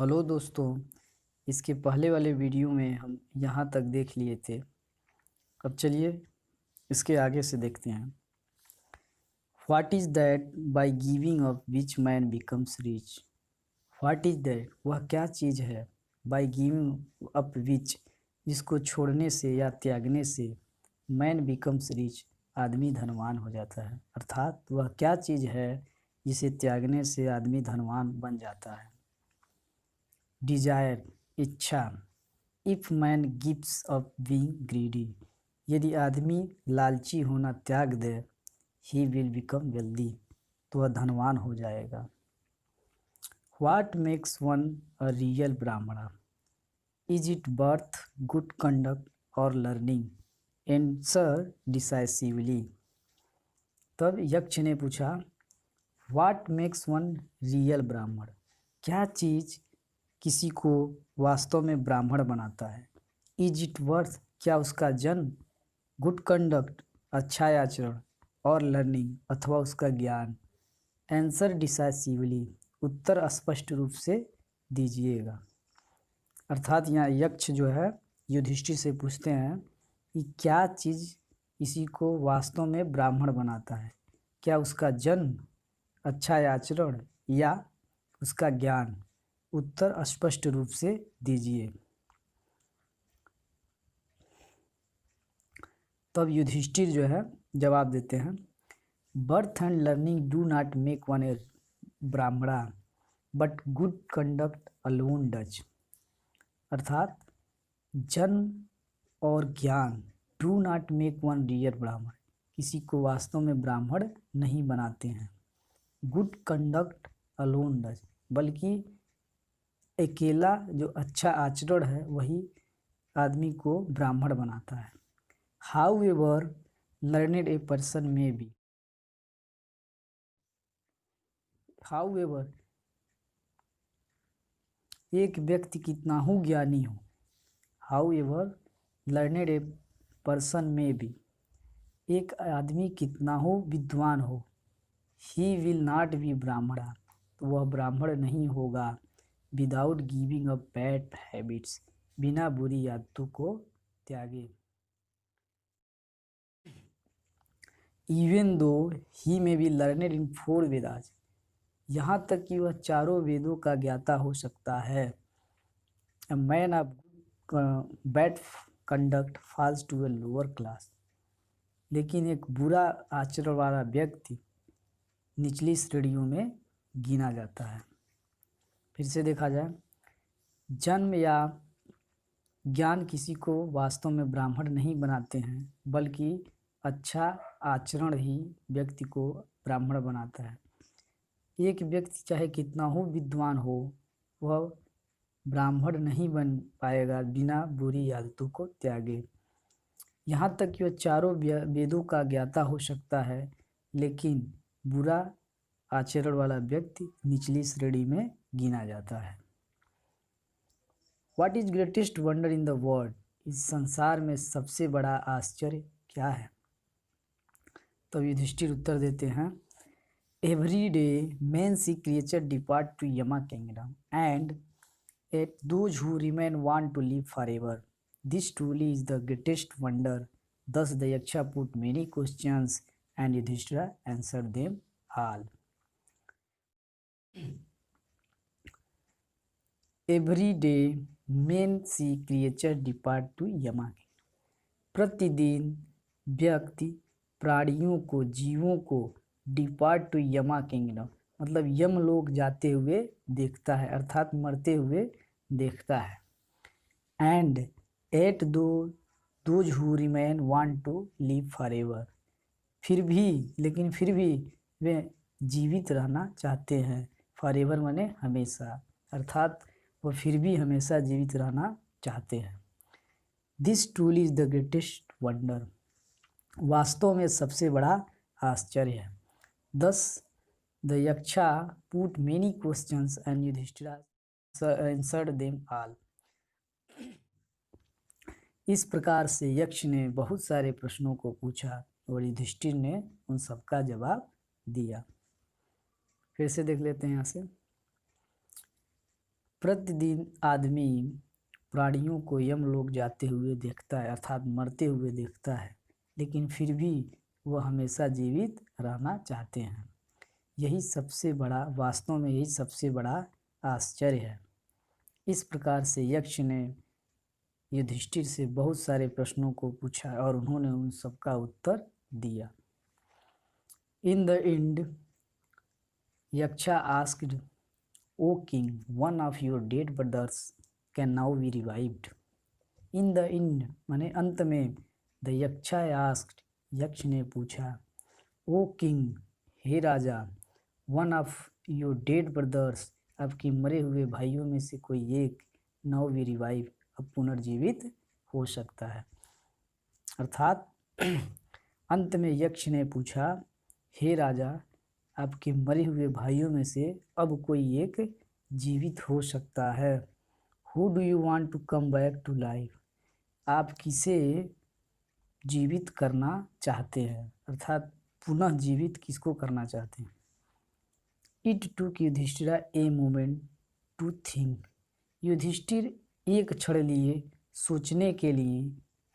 Hello दोस्तों। इसके पहले वाले वीडियो में हम यहाँ तक देख लिए थे। अब चलिए इसके आगे से देखते हैं। What is that by giving up which man becomes rich. What is that, वह क्या चीज़ है, बाय गिविंग अप विच, जिसको छोड़ने से या त्यागने से मैन बिकम्स रिच, आदमी धनवान हो जाता है। अर्थात वह क्या चीज़ है जिसे त्यागने से आदमी धनवान बन जाता है। डिजायर, इच्छा। If man gives up being greedy, यदि आदमी लालची होना त्याग दे, ही विल बिकम वेल्दी, तो वह धनवान हो जाएगा। What makes one a real Brahmana, is it birth, good conduct और लर्निंग, एंसर डिसाइसिवली। तब यक्ष ने पूछा, व्हाट मेक्स वन रियल ब्राह्मण, क्या चीज़ किसी को वास्तव में ब्राह्मण बनाता है। इज इट वर्थ, क्या उसका जन्म, गुड कंडक्ट अच्छा आचरण, और लर्निंग अथवा उसका ज्ञान। आंसर डिसाइसिवली, उत्तर स्पष्ट रूप से दीजिएगा। अर्थात यहाँ यक्ष जो है युधिष्ठिर से पूछते हैं कि क्या चीज़ किसी को वास्तव में ब्राह्मण बनाता है, क्या उसका जन्म, अच्छा आचरण या उसका ज्ञान। उत्तर स्पष्ट रूप से दीजिए। तब युधिष्ठिर जो है जवाब देते हैं, birth and learning do not make one a Brahmana, but good conduct alone does. अर्थात जन्म और ज्ञान do not make one real Brahmin, किसी को वास्तव में ब्राह्मण नहीं बनाते हैं। गुड कंडक्ट अलोन डज, बल्कि अकेला जो अच्छा आचरण है वही आदमी को ब्राह्मण बनाता है। How ever learned a person में बी, हाउ एवर एक व्यक्ति कितना हो ज्ञानी हो, how ever learned a person में बी, एक आदमी कितना हो विद्वान हो, ही विल नॉट बी ब्राह्मणा, तो वह ब्राह्मण नहीं होगा। Without giving up bad habits, बिना बुरी आदतों को त्यागे। इवन दो ही में बी लर्नेड इन 4 वेदास, यहाँ तक कि वह चारों वेदों का ज्ञाता हो सकता है। A man of bad conduct falls to a lower class, लेकिन एक बुरा आचरण वाला व्यक्ति निचली श्रेणियों में गिना जाता है। फिर से देखा जाए, जन्म या ज्ञान किसी को वास्तव में ब्राह्मण नहीं बनाते हैं, बल्कि अच्छा आचरण ही व्यक्ति को ब्राह्मण बनाता है। एक व्यक्ति चाहे कितना हो विद्वान हो, वह ब्राह्मण नहीं बन पाएगा बिना बुरी आदतों को त्यागे। यहाँ तक कि वह चारों वेदों का ज्ञाता हो सकता है, लेकिन बुरा आचरण वाला व्यक्ति निचली श्रेणी में गिना जाता है। What is greatest wonder in the world, इस संसार में सबसे बड़ा आश्चर्य क्या है। तो युधिष्ठिर उत्तर देते हैं, every day men see creature depart to Yama kingdom and yet those who remain want to live forever. This truly is the greatest wonder. Thus the Yaksha put many questions and Yudhishthira answered them all. Every day men see creature depart to Yama. प्रतिदिन व्यक्ति प्राणियों को, जीवों को depart to यमा kingdom, मतलब यम लोग जाते हुए देखता है, अर्थात मरते हुए देखता है। And yet those who remain want to live forever, लेकिन फिर भी वे जीवित रहना चाहते हैं। फॉरएवर माने हमेशा, अर्थात वो फिर भी हमेशा जीवित रहना चाहते हैं। This truly is the greatest wonder, वास्तव में सबसे बड़ा आश्चर्य है। Thus the Yaksha put many questions and Yudhishthira answered them all. इस प्रकार से यक्ष ने बहुत सारे प्रश्नों को पूछा और युधिष्ठिर ने उन सबका जवाब दिया। फिर से देख लेते हैं यहाँ से। प्रतिदिन आदमी प्राणियों को यमलोक जाते हुए देखता है, अर्थात मरते हुए देखता है, लेकिन फिर भी वह हमेशा जीवित रहना चाहते हैं। वास्तव में यही सबसे बड़ा आश्चर्य है। इस प्रकार से यक्ष ने युधिष्ठिर से बहुत सारे प्रश्नों को पूछा और उन्होंने उन सबका उत्तर दिया। In the end Yaksha asked, O king, one of your dead brothers can now be revived. In the end माने अंत में, द यक्षा आस्क्ड, यक्ष ने पूछा, ओ किंग, हे राजा, one of your dead brothers, आपके मरे हुए भाइयों में से कोई एक, नाउ बी रिवाइव, अब पुनर्जीवित हो सकता है। अर्थात अंत में यक्ष ने पूछा, हे राजा, आपके मरे हुए भाइयों में से अब कोई एक जीवित हो सकता है। Who do you want to come back to life, आप किसे जीवित करना चाहते हैं, अर्थात पुनः जीवित किसको करना चाहते हैं। It took Yudhishthira a moment to think, Yudhishthira एक क्षण लिए सोचने के लिए,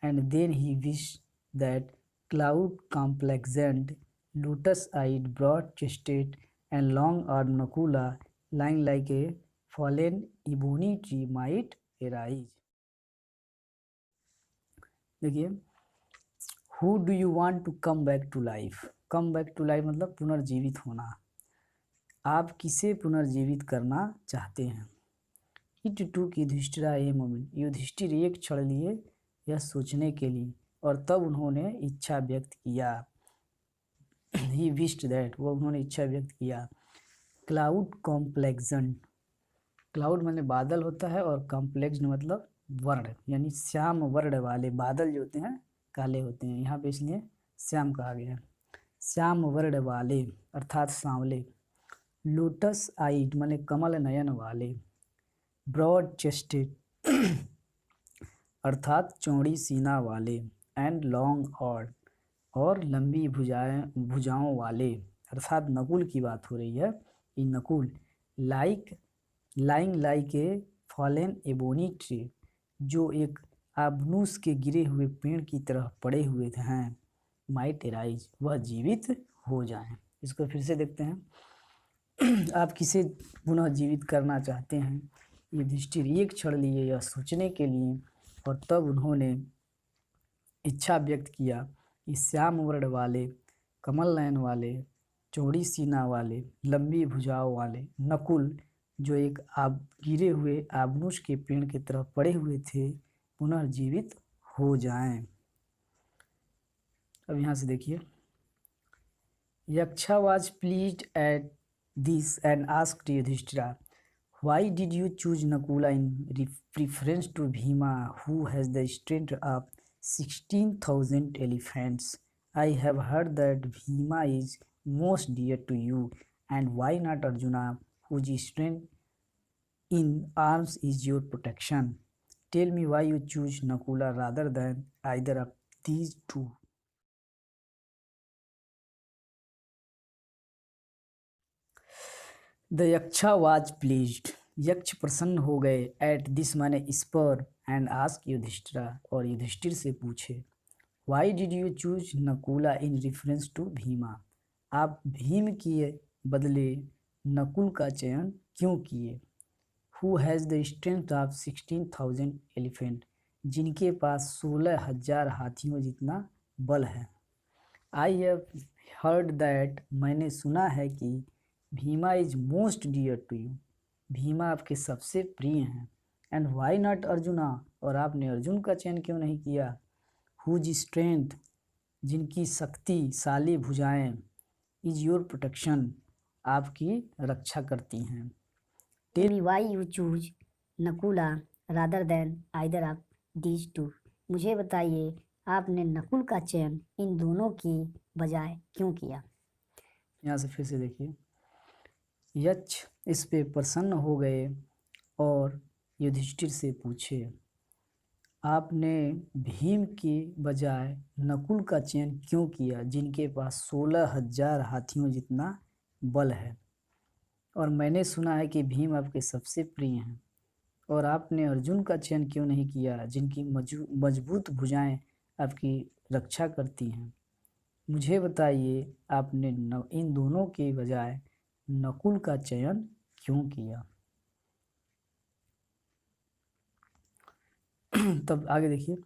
and then he wish that cloud complexioned, lotus eyed, broad chested and long arm Nakula, lying like a fallen ebony tree might arise। देखिए, who do you want to come back to life, come back to life मतलब पुनर्जीवित होना, आप किसे पुनर्जीवित करना चाहते हैं। It took Yudhishthira a moment, Yudhishthir एक क्षण लिए यह सोचने के लिए, और तब उन्होंने इच्छा व्यक्त किया, ही विश्ड दैट, वो उन्होंने इच्छा व्यक्त किया, क्लाउड कॉम्प्लेक्सन, क्लाउड मतलब बादल होता है, और कॉम्प्लेक्स मतलब वर्ण, यानी श्याम वर्ण वाले बादल जो होते हैं काले होते हैं, यहाँ पे इसलिए श्याम कहा गया है। श्याम वर्ण वाले अर्थात सांवले, लोटस आइड माने कमल नयन वाले, ब्रॉड चेस्टेड अर्थात चौड़ी सीना वाले, एंड लॉन्ग और लंबी भुजाओं वाले, अर्थात नकुल की बात हो रही है। ये Nakul lying like a fallen ebony tree, जो एक आबनूस के गिरे हुए पेड़ की तरह पड़े हुए हैं, माइट एराइज, वह जीवित हो जाएं। इसको फिर से देखते हैं। आप किसे पुनः जीवित करना चाहते हैं। युधिष्ठिर एक क्षण लिए यह सोचने के लिए, और तब उन्होंने इच्छा व्यक्त किया कि श्याम वर्ण वाले, कमल नयन वाले, चौड़ी सीना वाले, लंबी भुजाओं वाले नकुल, जो एक गिरे हुए आबनूस के पेड़ की तरफ पड़े हुए थे, पुनर्जीवित हो जाएं। अब यहाँ से देखिए, Yaksha was pleased at this and asked Yudhishthira, why did you choose Nakula in preference to Bhima, who has the strength of 16,000 elephants? I have heard that Bhima is most dear to you, and why not Arjuna, whose strength in arms is your protection? Tell me why you choose Nakula rather than either of these two. The Yaksha was pleased. यक्ष प्रसन्न हो गए, at this माने इस पर, and ask Yudhishthir, और युधिष्ठिर से पूछे, why did you choose Nakula in reference to Bhima, आप भीम के बदले नकुल का चयन क्यों किए। Who has the strength of 16,000 elephant, जिनके पास 16,000 हाथियों जितना बल है। आई हैव हर्ड दैट, मैंने सुना है कि Bhima is most dear to you, Bhima आपके सबसे प्रिय हैं। एंड वाई नॉट अर्जुना, और आपने अर्जुन का चयन क्यों नहीं किया। हुज स्ट्रेंथ, जिनकी शक्तिशाली भुजाएं, इज योर प्रोटेक्शन, आपकी रक्षा करती हैं। Tell me why you choose Nakula rather than either of these two. मुझे बताइए आपने नकुल का चयन इन दोनों की बजाय क्यों किया। यहाँ से फिर से देखिए, यक्ष इस पे प्रसन्न हो गए और युधिष्ठिर से पूछे, आपने भीम के बजाय नकुल का चयन क्यों किया, जिनके पास 16,000 हाथियों जितना बल है, और मैंने सुना है कि भीम आपके सबसे प्रिय हैं। और आपने अर्जुन का चयन क्यों नहीं किया, जिनकी मजबूत भुजाएं आपकी रक्षा करती हैं। मुझे बताइए, आपने इन दोनों के बजाय नकुल का चयन क्यों किया। तब आगे देखिए,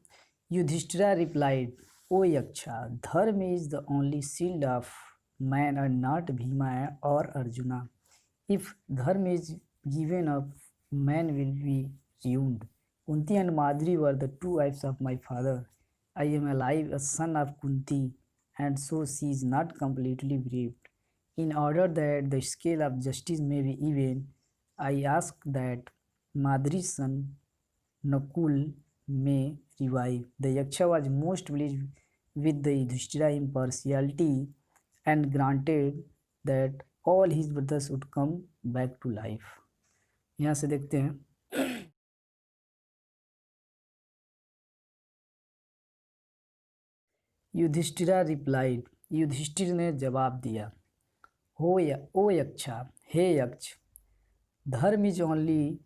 युधिष्ठिरा रिप्लाइड, ओ यक्षा, धर्म is the only shield of man and not Bhima और अर्जुना। इफ धर्म is given up, man will be ruined. Kunti and Madri were the two wives of my father. I am alive, a son of Kunti, and so she is not completely bereaved. In order that the scale of justice may be even, I ask that Madri's son Nakul may revive. The Yaksha was most pleased with the Yudhishthira impartiality and granted that all his brothers would come back to life. यहाँ से देखते हैं, Yudhishthira replied, Yudhishthir ने जवाब दिया, ओ यक्षा, हे यक्ष, धर्म is only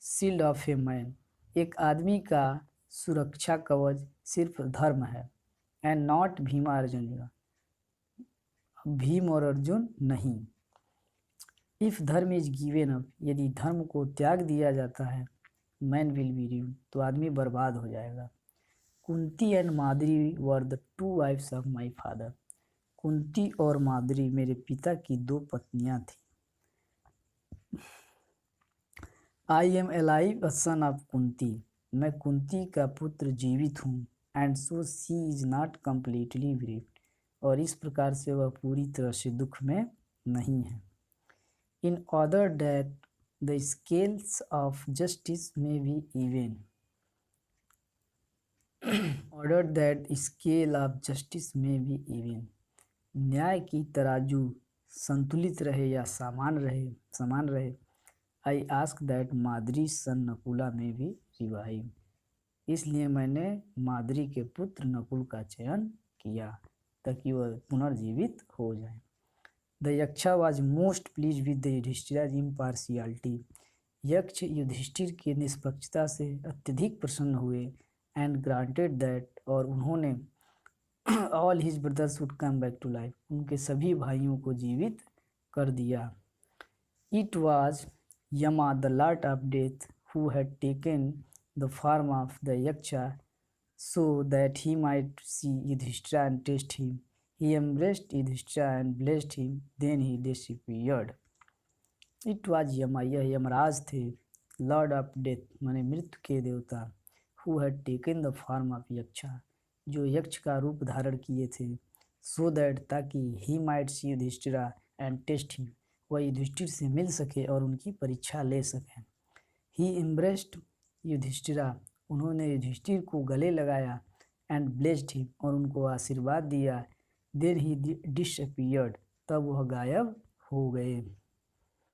shield of a man, एक आदमी का सुरक्षा कवच सिर्फ धर्म है, एंड नॉट भीमा अर्जुन, भीम और अर्जुन नहीं। इफ धर्म इज गिवन अप, यदि धर्म को त्याग दिया जाता है, मैन विल बी ruined, तो आदमी बर्बाद हो जाएगा। Kunti and Madri were the two wives of my father, Kunti और माद्री मेरे पिता की दो पत्नियां थी। I am alive, a son of Kunti, मैं कुंती का पुत्र जीवित हूँ, and so she is not completely bereaved, और इस प्रकार से वह पूरी तरह से दुख में नहीं है। In order that the scales of justice may be even. Order that scale of justice may be even. न्याय की तराजू संतुलित रहे या समान रहे। I ask that माद्री सन नकुला में भी रिवाइव, इसलिए मैंने माद्री के पुत्र नकुल का चयन किया ताकि वह पुनर्जीवित हो जाए। The Yaksha was most pleased with the Yudhishthira's impartiality. यक्ष युधिष्ठिर की निष्पक्षता से अत्यधिक प्रसन्न हुए, and granted that, और उन्होंने all his brothers would come back to life, उनके सभी भाइयों को जीवित कर दिया। It was Yama, the lord of death, who had taken the form of the Yaksha so that he might see Yudhishthira and test him. He embraced Yudhishthira and blessed him, then he disappeared. It was Yama, यह यमराज थे, Lord of death माने मृत्यु के देवता, who had taken the form of यक्षा, जो यक्ष का रूप धारण किए थे, so that, ताकि he might see Yudhishthira and test him, वह युधिष्ठिर से मिल सके और उनकी परीक्षा ले सके। He embraced युधिष्ठिरा, उन्होंने युधिष्ठिर को गले लगाया, and blessed him, और उनको आशीर्वाद दिया। Then he disappeared, तब वह गायब हो गए।